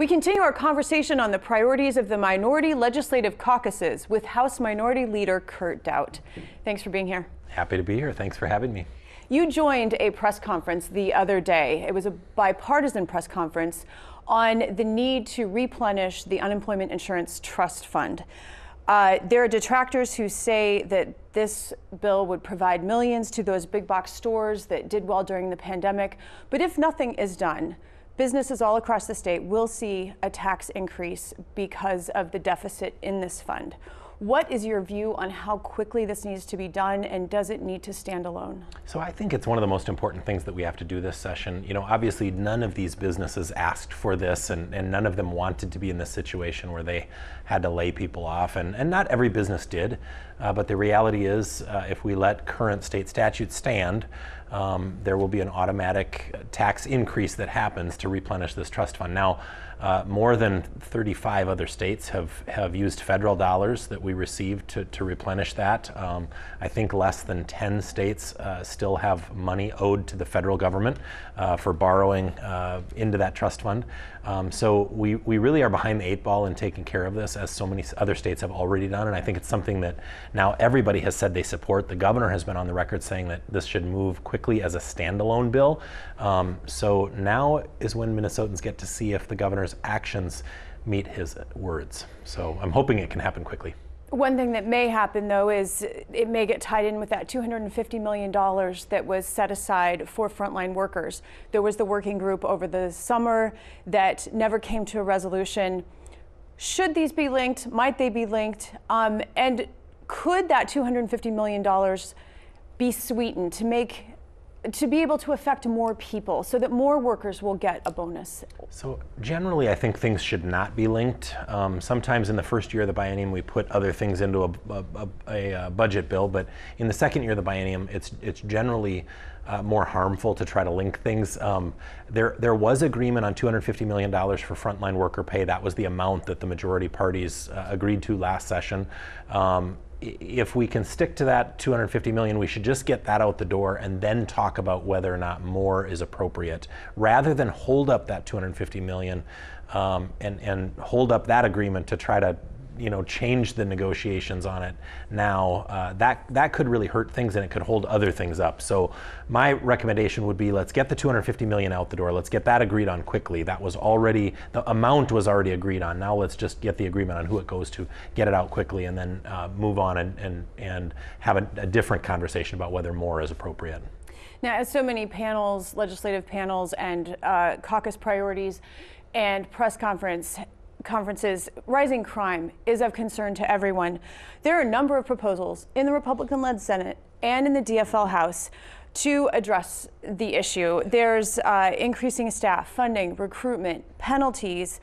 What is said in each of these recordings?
We continue our conversation on the priorities of the minority legislative caucuses with House Minority Leader Kurt Daudt. Thanks for being here. Happy to be here. Thanks for having me. You joined a press conference the other day. It was a bipartisan press conference on the need to replenish the unemployment insurance trust fund. There are detractors who say that this bill would provide millions to those big box stores that did well during the pandemic. But if nothing is done, businesses all across the state will see a tax increase because of the deficit in this fund. What is your view on how quickly this needs to be done, and does it need to stand alone? So I think it's one of the most important things that we have to do this session. You know, obviously none of these businesses asked for this, and none of them wanted to be in this situation where they had to lay people off, and not every business did. But the reality is, if we let current state statutes stand, there will be an automatic tax increase that happens to replenish this trust fund. Now, more than 35 other states have used federal dollars that we received to replenish that. I think less than 10 states still have money owed to the federal government for borrowing into that trust fund. So we really are behind the 8 ball in taking care of this, as so many other states have already done, and I think it's something that now everybody has said they support. The governor has been on the record saying that this should move quickly as a standalone bill. So now is when Minnesotans get to see if the governor's actions meet his words. So I'm hoping it can happen quickly. One thing that may happen, though, is it may get tied in with that $250 million that was set aside for frontline workers. There was the working group over the summer that never came to a resolution. Should these be linked? Might they be linked? And could that $250 million be sweetened to be able to affect more people so that more workers will get a bonus? So generally, I think things should not be linked. Sometimes in the first year of the biennium, we put other things into a budget bill, but in the second year of the biennium, it's generally more harmful to try to link things. There was agreement on $250 million for frontline worker pay. That was the amount that the majority parties agreed to last session. If we can stick to that $250 million, we should just get that out the door and then talk about whether or not more is appropriate, rather than hold up that $250 million and hold up that agreement to try to, change the negotiations on it now. That could really hurt things, and it could hold other things up. So my recommendation would be, let's get the $250 million out the door. Let's get that agreed on quickly. That was already, the amount was already agreed on. Now let's just get the agreement on who it goes to, get it out quickly, and then move on and have a different conversation about whether more is appropriate. Now, as so many panels, legislative panels, and caucus priorities and press conferences, rising crime is of concern to everyone. There are a number of proposals in the Republican-led Senate and in the DFL House to address the issue. There's increasing staff, funding, recruitment, penalties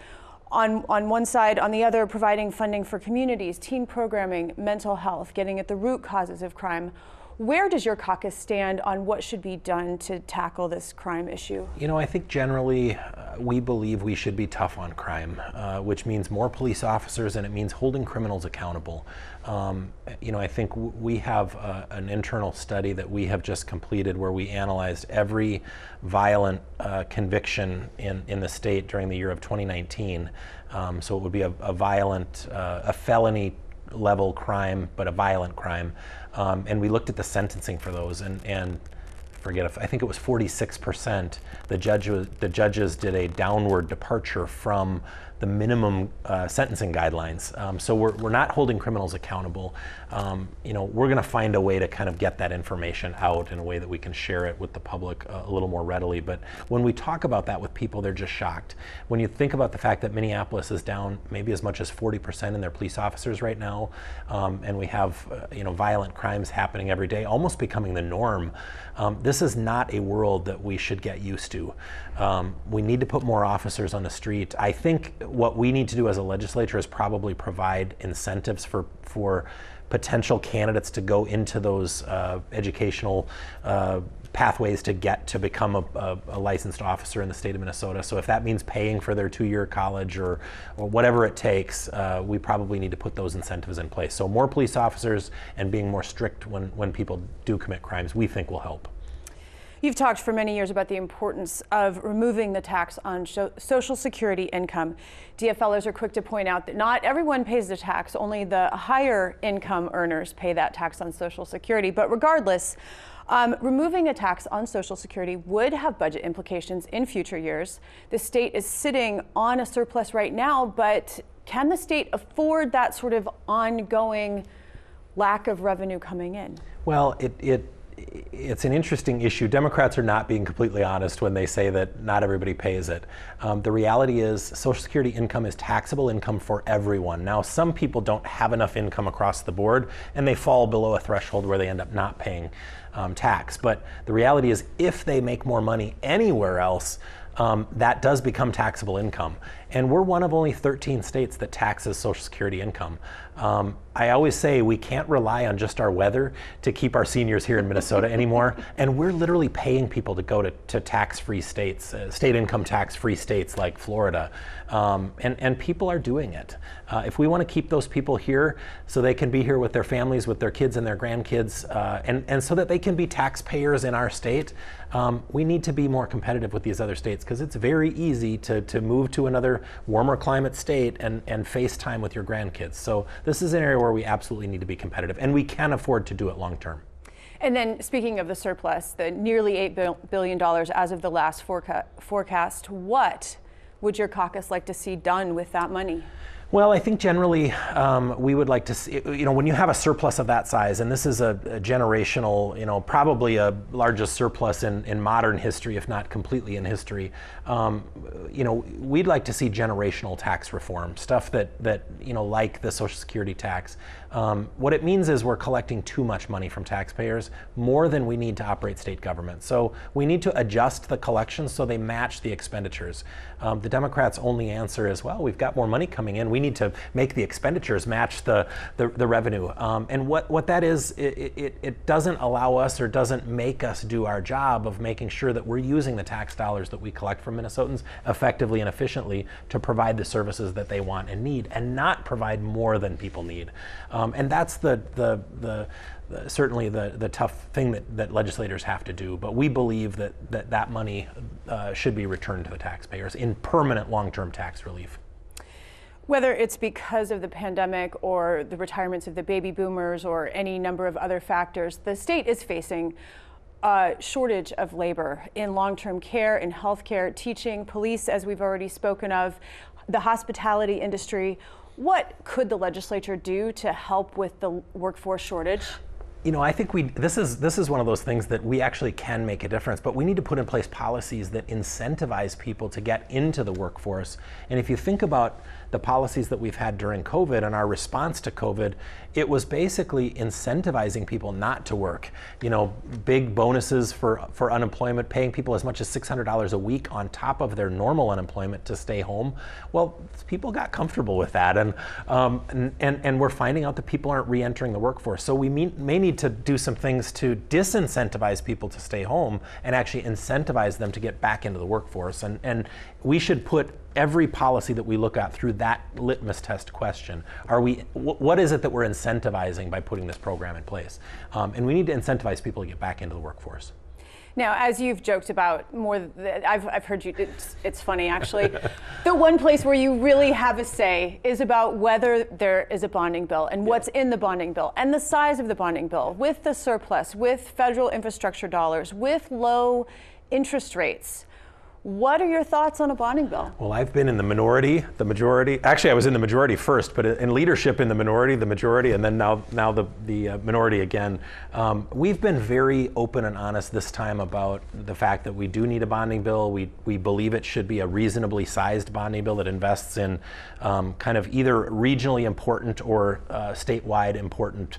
on one side, on the other, providing funding for communities, teen programming, mental health, getting at the root causes of crime. Where does your caucus stand on what should be done to tackle this crime issue? I think generally we believe we should be tough on crime, which means more police officers, and it means holding criminals accountable. I think we have an internal study that we have just completed where we analyzed every violent conviction in the state during the year of 2019. So it would be a felony level crime, but a violent crime. And we looked at the sentencing for those, and I think it was 46%. The judges did a downward departure from the minimum sentencing guidelines. So we're not holding criminals accountable. We're going to find a way to kind of get that information out in a way that we can share it with the public a little more readily. But when we talk about that with people, they're just shocked. When you think about the fact that Minneapolis is down maybe as much as 40% in their police officers right now, and we have violent crimes happening every day, almost becoming the norm. This is not a world that we should get used to. We need to put more officers on the street. I think what we need to do as a legislature is probably provide incentives for potential candidates to go into those educational pathways to get to become a licensed officer in the state of Minnesota. So if that means paying for their 2-year college or whatever it takes, we probably need to put those incentives in place. So more police officers and being more strict when people do commit crimes, we think will help. You've talked for many years about the importance of removing the tax on Social Security income. DFLers are quick to point out that not everyone pays the tax, only the higher income earners pay that tax on Social Security. But regardless, removing a tax on Social Security would have budget implications in future years. The state is sitting on a surplus right now, but can the state afford that sort of ongoing lack of revenue coming in? Well, it's an interesting issue. Democrats are not being completely honest when they say that not everybody pays it. The reality is Social Security income is taxable income for everyone. Now, some people don't have enough income across the board and they fall below a threshold where they end up not paying tax. But the reality is if they make more money anywhere else, that does become taxable income. And we're one of only 13 states that taxes Social Security income. I always say we can't rely on just our weather to keep our seniors here in Minnesota anymore. And we're literally paying people to go to tax-free states, state income tax-free states like Florida. And people are doing it. If we want to keep those people here so they can be here with their families, with their kids and their grandkids, and so that they can be taxpayers in our state, we need to be more competitive with these other states, because it's very easy to move to another warmer climate state and face time with your grandkids. So this is an area where we absolutely need to be competitive, and we can afford to do it long term. And then speaking of the surplus, the nearly $8 billion as of the last forecast, what would your caucus like to see done with that money? Well, I think generally we would like to see, when you have a surplus of that size, and this is a generational, probably a largest surplus in modern history, if not completely in history, we'd like to see generational tax reform, stuff that like the Social Security tax. What it means is we're collecting too much money from taxpayers, more than we need to operate state government. So we need to adjust the collections so they match the expenditures. The Democrats' only answer is, well, we've got more money coming in. We need to make the expenditures match the revenue. And what that is, it doesn't allow us or doesn't make us do our job of making sure that we're using the tax dollars that we collect from Minnesotans effectively and efficiently to provide the services that they want and need, and not provide more than people need. And that's certainly the tough thing that legislators have to do. But we believe that money should be returned to the taxpayers in permanent long-term tax relief. Whether it's because of the pandemic or the retirements of the baby boomers or any number of other factors, the state is facing a shortage of labor in long-term care, in healthcare, teaching, police, as we've already spoken of, the hospitality industry. What could the legislature do to help with the workforce shortage? I think this is one of those things that we actually can make a difference, but we need to put in place policies that incentivize people to get into the workforce. And if you think about the policies that we've had during COVID and our response to COVID, it was basically incentivizing people not to work. Big bonuses for unemployment, paying people as much as $600 a week on top of their normal unemployment to stay home. Well, people got comfortable with that, and we're finding out that people aren't re-entering the workforce. So we may need to do some things to disincentivize people to stay home and actually incentivize them to get back into the workforce. And we should put every policy that we look at through that litmus test question. What is it that we're incentivizing by putting this program in place? And we need to incentivize people to get back into the workforce. Now, as you've joked about I've heard you, it's funny actually, the one place where you really have a say is about whether there is a bonding bill and what's in the bonding bill and the size of the bonding bill, with the surplus, with federal infrastructure dollars, with low interest rates. What are your thoughts on a bonding bill? Well, I've been in the minority, the majority. Actually, I was in the majority first, but in leadership in the majority, and then now the minority again. We've been very open and honest this time about the fact that we do need a bonding bill. We believe it should be a reasonably sized bonding bill that invests in kind of either regionally important or statewide important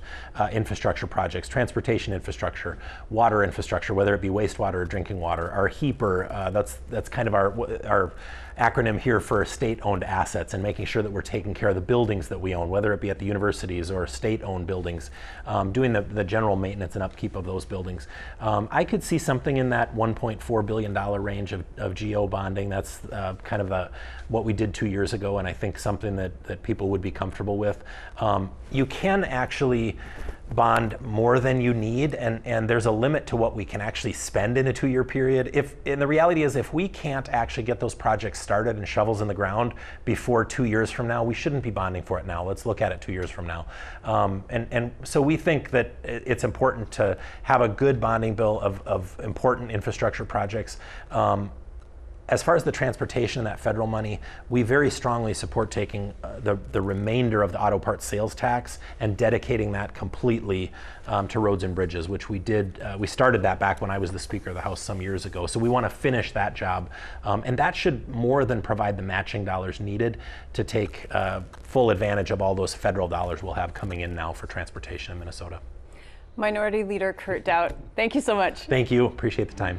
infrastructure projects, transportation infrastructure, water infrastructure, whether it be wastewater or drinking water, our HEAPR, that's kind of our acronym here for state-owned assets, and making sure that we're taking care of the buildings that we own, whether it be at the universities or state-owned buildings, doing the general maintenance and upkeep of those buildings. I could see something in that $1.4 billion range of GO bonding. That's kind of what we did 2 years ago, and I think something that people would be comfortable with. You can actually bond more than you need, and there's a limit to what we can actually spend in a 2-year period. And the reality is, if we can't actually get those projects started and shovels in the ground before 2 years from now, we shouldn't be bonding for it now. Let's look at it 2 years from now. And so we think that it's important to have a good bonding bill of important infrastructure projects. As far as the transportation and that federal money, we very strongly support taking the remainder of the auto parts sales tax and dedicating that completely to roads and bridges, which we did. We started that back when I was the Speaker of the House some years ago. So we want to finish that job. And that should more than provide the matching dollars needed to take full advantage of all those federal dollars we'll have coming in now for transportation in Minnesota. Minority Leader Kurt Daudt, thank you so much. Thank you. Appreciate the time.